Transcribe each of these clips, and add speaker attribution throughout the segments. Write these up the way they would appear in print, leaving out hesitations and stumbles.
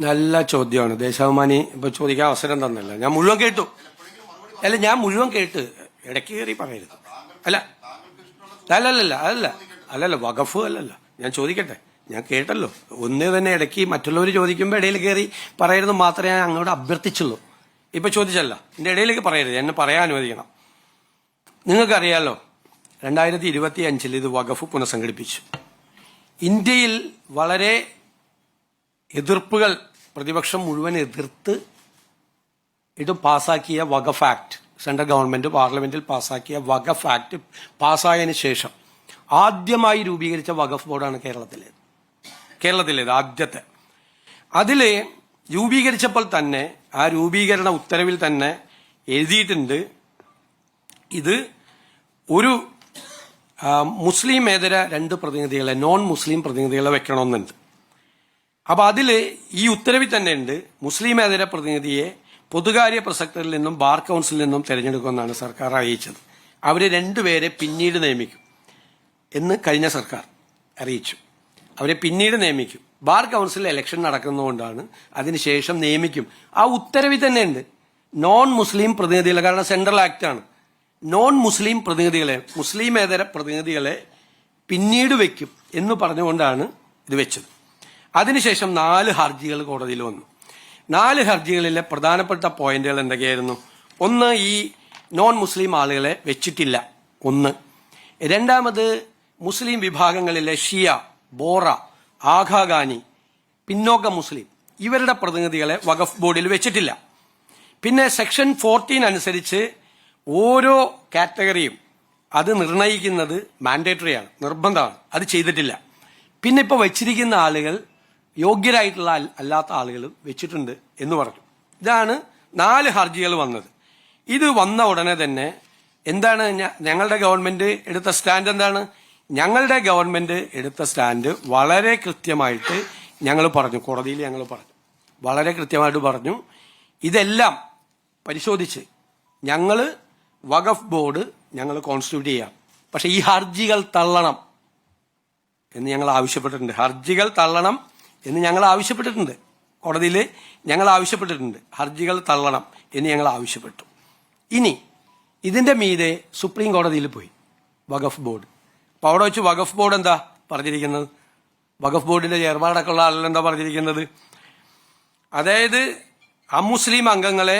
Speaker 1: നല്ല ചോദ്യമാണ്. ദേശാഭിമാനി ഇപ്പൊ ചോദിക്കാൻ അവസരം തന്നല്ല. ഞാൻ മുഴുവൻ കേട്ടു. അല്ല, ഞാൻ മുഴുവൻ കേട്ട്. ഇടയ്ക്ക് കയറി പറയരുത്. അല്ല അല്ലല്ല അതല്ല അല്ലല്ല വഖഫ് അല്ലല്ല. ഞാൻ ചോദിക്കട്ടെ, ഞാൻ കേട്ടല്ലോ. ഒന്നേ തന്നെ ഇടയ്ക്ക് മറ്റുള്ളവർ ചോദിക്കുമ്പോൾ ഇടയിൽ കയറി പറയരുത് മാത്രമേ ഞാൻ അങ്ങോട്ട് അഭ്യർത്ഥിച്ചുള്ളൂ. ഇപ്പൊ ചോദിച്ചല്ല, എന്റെ ഇടയിലേക്ക് പറയരുത്, എന്നെ പറയാൻ അനുവദിക്കണം. നിങ്ങൾക്കറിയാലോ, 2025 ഇത് വഖഫ് പുനഃസംഘടിപ്പിച്ചു. ഇന്ത്യയിൽ വളരെ എതിർപ്പുകൾ, പ്രതിപക്ഷം മുഴുവൻ എതിർത്ത് ഇത് പാസാക്കിയ വഖഫ് ആക്ട്, സെൻട്രൽ ഗവൺമെന്റ് പാർലമെന്റിൽ പാസാക്കിയ വഖഫ് ആക്ട് പാസ്സായതിനു ശേഷം ആദ്യമായി രൂപീകരിച്ച വഖഫ് ബോർഡാണ് കേരളത്തിലേത് ആദ്യത്തെ. അതില് രൂപീകരിച്ചപ്പോൾ തന്നെ ആ രൂപീകരണ ഉത്തരവിൽ തന്നെ എഴുതിയിട്ടുണ്ട്, ഇത് ഒരു മുസ്ലിമേതര 2 പ്രതിനിധികളെ, നോൺ മുസ്ലിം പ്രതിനിധികളെ വെക്കണമെന്നുണ്ട്. അപ്പൊ അതില് ഈ ഉത്തരവിൽ തന്നെ ഉണ്ട്, മുസ്ലിമേതര പ്രതിനിധിയെ പൊതുകാര്യ പ്രസക്തരിൽ നിന്നും ബാർ കൌൺസിലിൽ നിന്നും തെരഞ്ഞെടുക്കുമെന്നാണ് സർക്കാർ അറിയിച്ചത്. അവര് 2 പേരെ പിന്നീട് നിയമിക്കും എന്ന് കഴിഞ്ഞ സർക്കാർ അറിയിച്ചു. അവരെ പിന്നീട് നിയമിക്കും. ബാർ കൌൺസിൽ ഇലക്ഷൻ നടക്കുന്നതുകൊണ്ടാണ് അതിനുശേഷം നിയമിക്കും. ആ ഉത്തരവിൽ തന്നെ ഉണ്ട് നോൺ മുസ്ലിം പ്രതിനിധികളെ, കാരണം സെൻട്രൽ ആക്ട് ആണ്. നോൺ മുസ്ലിം പ്രതിനിധികളെ, മുസ്ലിമേതര പ്രതിനിധികളെ പിന്നീട് വെക്കും എന്ന് പറഞ്ഞുകൊണ്ടാണ് ഇത് വെച്ചത്. അതിനുശേഷം 4 ഹർജികൾ കോടതിയിൽ വന്നു. 4 ഹർജികളിലെ പ്രധാനപ്പെട്ട പോയിന്റുകൾ എന്തൊക്കെയായിരുന്നു? ഒന്ന്, ഈ നോൺ മുസ്ലിം ആളുകളെ വെച്ചിട്ടില്ല. ഒന്ന്. രണ്ടാമത്, മുസ്ലിം വിഭാഗങ്ങളിലെ ഷിയ, ബോറ, ആഘാഖാനി, പിന്നോക്ക മുസ്ലിം ഇവരുടെ പ്രതിനിധികളെ വഖഫ് ബോർഡിൽ വെച്ചിട്ടില്ല. പിന്നെ സെക്ഷൻ 14 അനുസരിച്ച് ഓരോ കാറ്റഗറിയും അത് നിർണയിക്കുന്നത് മാൻഡേറ്ററിയാണ്, നിർബന്ധമാണ്. അത് ചെയ്തിട്ടില്ല. പിന്നെ ഇപ്പൊ വെച്ചിരിക്കുന്ന ആളുകൾ യോഗ്യരായിട്ടുള്ള അല്ലാത്ത ആളുകൾ വെച്ചിട്ടുണ്ട് എന്ന് പറഞ്ഞു. ഇതാണ് 4 ഹർജികൾ വന്നത്. ഇത് വന്ന ഉടനെ തന്നെ എന്താണ് ഞങ്ങളുടെ ഗവൺമെന്റ് എടുത്ത സ്റ്റാൻഡ്? എന്താണ് ഞങ്ങളുടെ ഗവൺമെന്റ് എടുത്ത സ്റ്റാൻഡ്? വളരെ കൃത്യമായിട്ട് ഞങ്ങൾ പറഞ്ഞു, കോടതിയിൽ ഞങ്ങൾ പറഞ്ഞു, വളരെ കൃത്യമായിട്ട് പറഞ്ഞു, ഇതെല്ലാം പരിശോധിച്ച് ഞങ്ങൾ വഖഫ് ബോർഡ് ഞങ്ങൾ കോൺസ്റ്റിറ്റ്യൂട്ട് ചെയ്യാം, പക്ഷെ ഈ ഹർജികൾ തള്ളണം എന്ന് ഞങ്ങൾ ആവശ്യപ്പെട്ടിട്ടുണ്ട്. ഹർജികൾ തള്ളണം എന്ന് ഞങ്ങൾ ആവശ്യപ്പെട്ടിട്ടുണ്ട്. കോടതിയിൽ ഞങ്ങൾ ആവശ്യപ്പെട്ടിട്ടുണ്ട്, ഹർജികൾ തള്ളണം എന്ന് ഞങ്ങൾ ആവശ്യപ്പെട്ടു. ഇനി ഇതിന്റെ മീതെ സുപ്രീം കോടതിയിൽ പോയി വഖഫ് ബോർഡ്. അപ്പൊ അവിടെ വെച്ച് വഖഫ് ബോർഡ് എന്താ പറഞ്ഞിരിക്കുന്നത്? വഖഫ് ബോർഡിന്റെ ചെയർമാനടക്കമുള്ള ആളുകൾ എന്താ പറഞ്ഞിരിക്കുന്നത്? അതായത് അമുസ്ലിം അംഗങ്ങളെ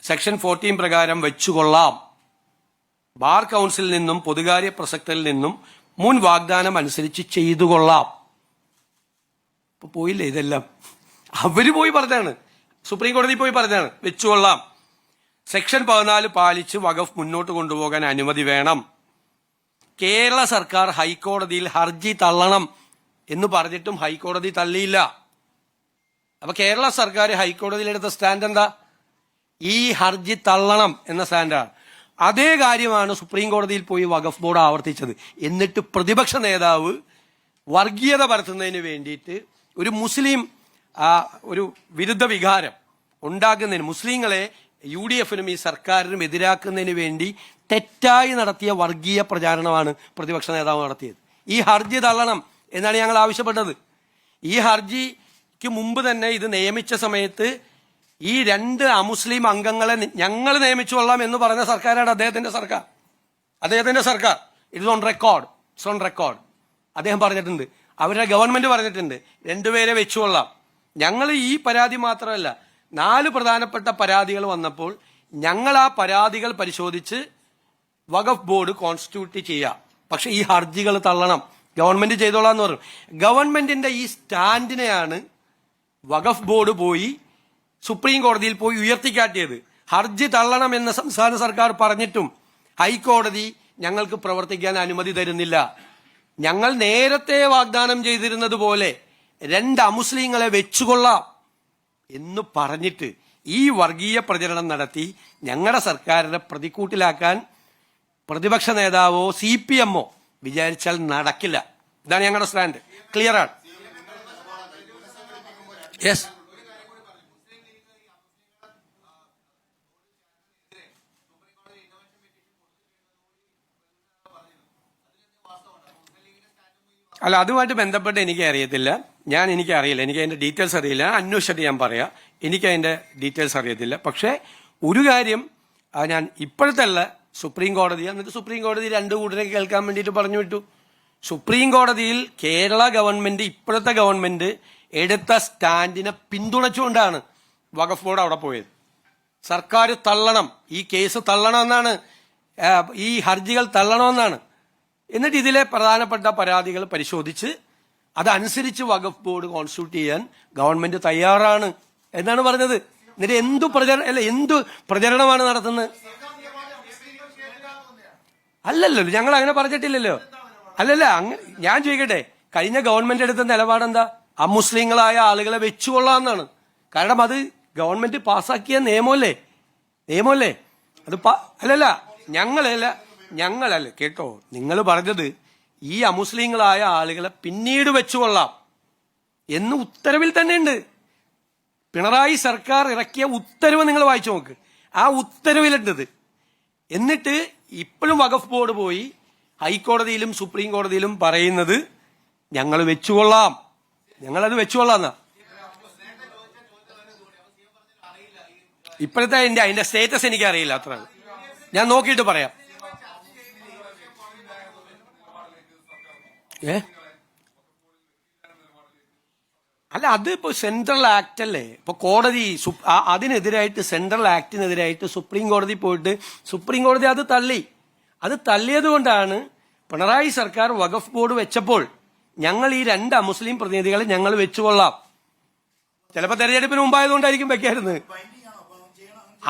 Speaker 1: സെക്ഷൻ 14 പ്രകാരം വെച്ചുകൊള്ളാം, ബാർ കൌൺസിലിൽ നിന്നും പൊതുകാര്യ പ്രസക്തരിൽ നിന്നും മുൻ വാഗ്ദാനം അനുസരിച്ച് ചെയ്തുകൊള്ളാം. ഇപ്പൊ പോയില്ലേ ഇതെല്ലാം? അവര് പോയി പറഞ്ഞാണ്, സുപ്രീം കോടതി പോയി പറഞ്ഞാണ് വെച്ചുകൊള്ളാം. സെക്ഷൻ 14 പാലിച്ച് വഖഫ് മുന്നോട്ട് കൊണ്ടുപോകാൻ അനുമതി വേണം. കേരള സർക്കാർ ഹൈക്കോടതിയിൽ ഹർജി തള്ളണം എന്ന് പറഞ്ഞിട്ടും ഹൈക്കോടതി തള്ളിയില്ല. അപ്പൊ കേരള സർക്കാർ ഹൈക്കോടതിയിലെടുത്ത സ്റ്റാൻഡ് എന്താ? ഈ ഹർജി തള്ളണം എന്ന സ്റ്റാൻഡാണ്. അതേ കാര്യമാണ് സുപ്രീം കോടതിയിൽ പോയി വഖഫ് ബോർഡ് ആവർത്തിച്ചത്. എന്നിട്ട് പ്രതിപക്ഷ നേതാവ് വർഗീയത പരത്തുന്നതിന് വേണ്ടിയിട്ട് ഒരു മുസ്ലിം ഒരു വിരുദ്ധ വികാരം ഉണ്ടാക്കുന്നതിന്, മുസ്ലിങ്ങളെ UDFനും ഈ സർക്കാരിനും എതിരാക്കുന്നതിന് വേണ്ടി തെറ്റായി നടത്തിയ വർഗീയ പ്രചാരണമാണ് പ്രതിപക്ഷ നേതാവ് നടത്തിയത്. ഈ ഹർജി തള്ളണം എന്നാണ് ഞങ്ങൾ ആവശ്യപ്പെട്ടത്. ഈ ഹർജിക്ക് മുമ്പ് തന്നെ ഇത് നിയമിച്ച സമയത്ത് ഈ 2 അമുസ്ലിം അംഗങ്ങളെ ഞങ്ങൾ നിയമിച്ചുകൊള്ളാം എന്ന് പറഞ്ഞ സർക്കാരാണ് അദ്ദേഹത്തിന്റെ സർക്കാർ. It's on record. അദ്ദേഹം പറഞ്ഞിട്ടുണ്ട്, അവരുടെ ഗവൺമെന്റ് പറഞ്ഞിട്ടുണ്ട് 2 പേരെ വെച്ചുകൊള്ളാം. ഞങ്ങൾ ഈ പരാതി മാത്രമല്ല, 4 പ്രധാനപ്പെട്ട പരാതികൾ വന്നപ്പോൾ ഞങ്ങൾ ആ പരാതികൾ പരിശോധിച്ച് വഖഫ് ബോർഡ് കോൺസ്റ്റിറ്റ്യൂട്ട് ചെയ്യാം, പക്ഷെ ഈ ഹർജികൾ തള്ളണം, ഗവൺമെന്റ് ചെയ്തോളാന്ന് പറഞ്ഞു. ഗവൺമെന്റിന്റെ ഈ സ്റ്റാൻഡിനെയാണ് വഖഫ് ബോർഡ് പോയി സുപ്രീം കോടതിയിൽ പോയി ഉയർത്തിക്കാട്ടിയത്. ഹർജി തള്ളണം എന്ന് സംസ്ഥാന സർക്കാർ പറഞ്ഞിട്ടും ഹൈക്കോടതി ഞങ്ങൾക്ക് പ്രവർത്തിക്കാൻ അനുമതി തരുന്നില്ല. ഞങ്ങൾ നേരത്തെ വാഗ്ദാനം ചെയ്തിരുന്നത് പോലെ 2 അമുസ്ലിങ്ങളെ വെച്ചുകൊള്ളാം എന്ന് പറഞ്ഞിട്ട് ഈ വർഗീയ പ്രചരണം നടത്തി ഞങ്ങളുടെ സർക്കാരിനെ പ്രതിക്കൂട്ടിലാക്കാൻ പ്രതിപക്ഷ നേതാവോ CPMോ വിചാരിച്ചാൽ നടക്കില്ല. ഇതാണ് ഞങ്ങളുടെ സ്റ്റാൻഡ്. ക്ലിയർ ആണ്. യെസ്. അല്ല, അതുമായിട്ട് ബന്ധപ്പെട്ട് എനിക്ക് അറിയത്തില്ല. എനിക്കറിയില്ല, എനിക്ക് അതിന്റെ ഡീറ്റെയിൽസ് അറിയില്ല. അന്വേഷിച്ചിട്ട് ഞാൻ പറയാം. എനിക്ക് അതിന്റെ ഡീറ്റെയിൽസ് അറിയത്തില്ല. പക്ഷേ ഒരു കാര്യം ഞാൻ ഇപ്പോഴത്തെ അല്ല, സുപ്രീം കോടതി, എന്നിട്ട് സുപ്രീം കോടതി രണ്ടു കൂട്ടരെ കേൾക്കാൻ വേണ്ടിയിട്ട് പറഞ്ഞു വിട്ടു. സുപ്രീം കോടതിയിൽ കേരള ഗവൺമെന്റ്, ഇപ്പോഴത്തെ ഗവൺമെന്റ് എടുത്ത സ്റ്റാൻഡിനെ പിന്തുണച്ചുകൊണ്ടാണ് വഖഫ് ബോർഡ് അവിടെ പോയത്. സർക്കാർ തള്ളണം, ഈ കേസ് തള്ളണമെന്നാണ്, ഈ ഹർജികൾ തള്ളണമെന്നാണ്. എന്നിട്ട് ഇതിലെ പ്രധാനപ്പെട്ട പരാതികൾ പരിശോധിച്ച് അതനുസരിച്ച് വഖഫ് ബോർഡ് കോൺസ്റ്റിറ്റ്യൂട്ട് ചെയ്യാൻ ഗവൺമെന്റ് തയ്യാറാണ് എന്നാണ് പറഞ്ഞത്. എന്നിട്ട് എന്തു പ്രചരണമാണ് നടത്തുന്നത്? അല്ലല്ലോ, ഞങ്ങൾ അങ്ങനെ പറഞ്ഞിട്ടില്ലല്ലോ. അല്ലല്ല, ഞാൻ ചോദിക്കട്ടെ, കഴിഞ്ഞ ഗവൺമെന്റ് എടുത്ത നിലപാടെന്താ? അമുസ്ലിങ്ങളായ ആളുകളെ വെച്ചുകൊള്ളാമെന്നാണ്. കാരണം അത് ഗവൺമെന്റ് പാസാക്കിയ നിയമമല്ലേ. അത് ഞങ്ങളല്ല കേട്ടോ, നിങ്ങൾ പറഞ്ഞത് ഈ അമുസ്ലിങ്ങളായ ആളുകളെ പിന്നീട് വെച്ചുകൊള്ളാം എന്ന് ഉത്തരവിൽ തന്നെ ഉണ്ട്. പിണറായി സർക്കാർ ഇറക്കിയ ഉത്തരവ് നിങ്ങൾ വായിച്ചു നോക്ക്. ആ ഉത്തരവിലുണ്ടത്. എന്നിട്ട് ഇപ്പോഴും വഖഫ് ബോർഡ് പോയി ഹൈക്കോടതിയിലും സുപ്രീം കോടതിയിലും പറയുന്നത് ഞങ്ങളത് വെച്ചുകൊള്ളാം എന്നാ. ഇപ്പോഴത്തെ അതിന്റെ സ്റ്റേറ്റസ് എനിക്ക് അറിയില്ല, അത്ര ഞാൻ നോക്കിയിട്ട് പറയാം. അല്ല, അത് ഇപ്പൊ സെൻട്രൽ ആക്ട് അല്ലേ. ഇപ്പൊ കോടതി അതിനെതിരായിട്ട്, സെൻട്രൽ ആക്ടിനെതിരായിട്ട് സുപ്രീം കോടതി പോയിട്ട് സുപ്രീം കോടതി അത് തള്ളിയത് കൊണ്ടാണ് പിണറായി സർക്കാർ വഖഫ് ബോർഡ് വെച്ചപ്പോൾ ഞങ്ങൾ ഈ രണ്ട് അമുസ്ലിം പ്രതിനിധികളെ ഞങ്ങൾ വെച്ചുകൊള്ളാം. ചിലപ്പോൾ തെരഞ്ഞെടുപ്പിന് മുമ്പായതുകൊണ്ടായിരിക്കും വെക്കായിരുന്നത്.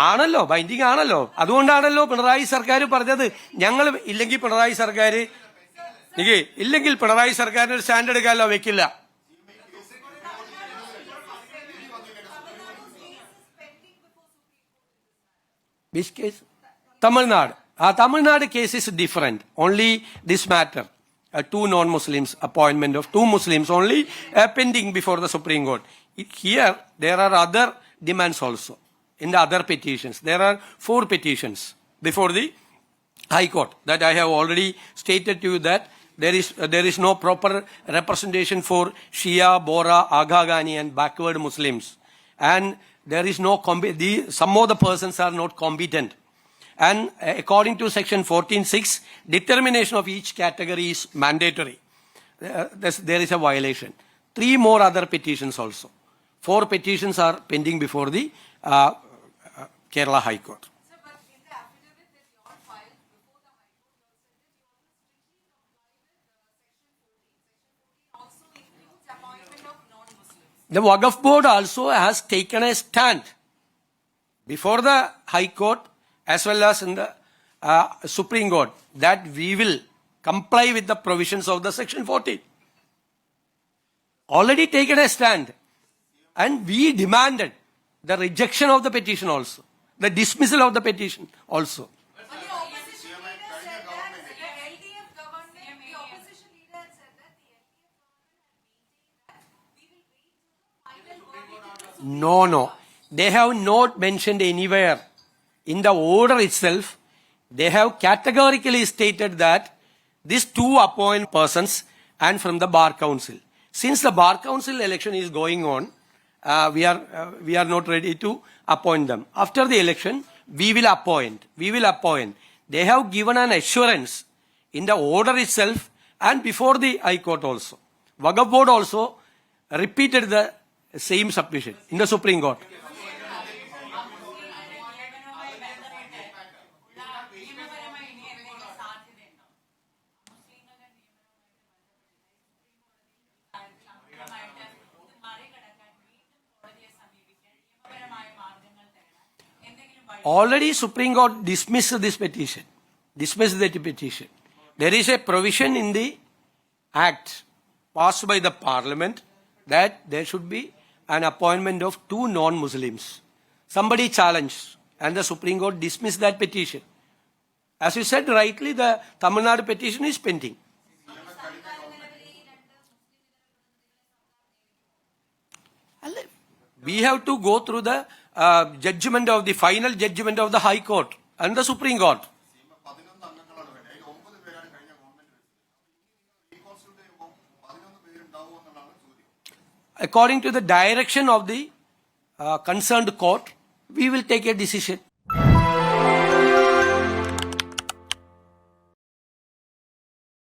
Speaker 1: ആണല്ലോ, ബൈൻഡിങ് ആണല്ലോ. അതുകൊണ്ടാണല്ലോ പിണറായി സർക്കാർ പറഞ്ഞത് ഞങ്ങൾ ഇല്ലെങ്കിൽ പിണറായി സർക്കാരിന് ഒരു സ്റ്റാൻഡ് എടുക്കാമല്ലോ, വെക്കില്ല. Which case? Tamil Nadu. Tamil Nadu case is different. Only this matter. Two non-Muslims, appointment of two Muslims only pending before the Supreme Court. Here, there are other demands also. In the other petitions, there are 4 petitions before the High Court that I have already stated to you that there is no proper representation for Shia, Bora, Agha Ghani and backward Muslims. And there is no some of the persons are not competent, and according to section 14(6), determination of each category is mandatory. There is a violation. 3 more other petitions also. 4 petitions are pending before the Kerala High Court.
Speaker 2: Sir, but in the affidavit that you all filed before the High Court, you said that you also strictly comply with section 14. Section 14 also includes appointment of non-Muslims.
Speaker 1: The Waqf Board also has taken a stand before the High Court as well as in the Supreme Court that we will comply with the provisions of the section 14. Already taken a stand, and we demanded the rejection of the petition also, the dismissal of the petition also.
Speaker 2: But the opposition leader said that the LDF government, the opposition leader had said that the LDF government had maintained that we will wait till the final verdict.
Speaker 1: No. They have not mentioned anywhere in the order itself. They have categorically stated that these 2 appoint persons and from the Bar Council. Since the Bar Council election is going on, we are not ready to appoint them. After the election, we will appoint. They have given an assurance in the order itself and before the High Court also. Waqf Board also repeated the same submission in the Supreme Court. Already Supreme Court dismissed the petition. There is a provision in the Act passed by the Parliament that there should be an appointment of 2 non-Muslims. Somebody challenged and the Supreme Court dismissed that petition. As you said rightly, the Tamil Nadu petition is pending. We have to go through the final judgment of the High Court and the Supreme Court. according to the direction of the concerned court, we will take a decision.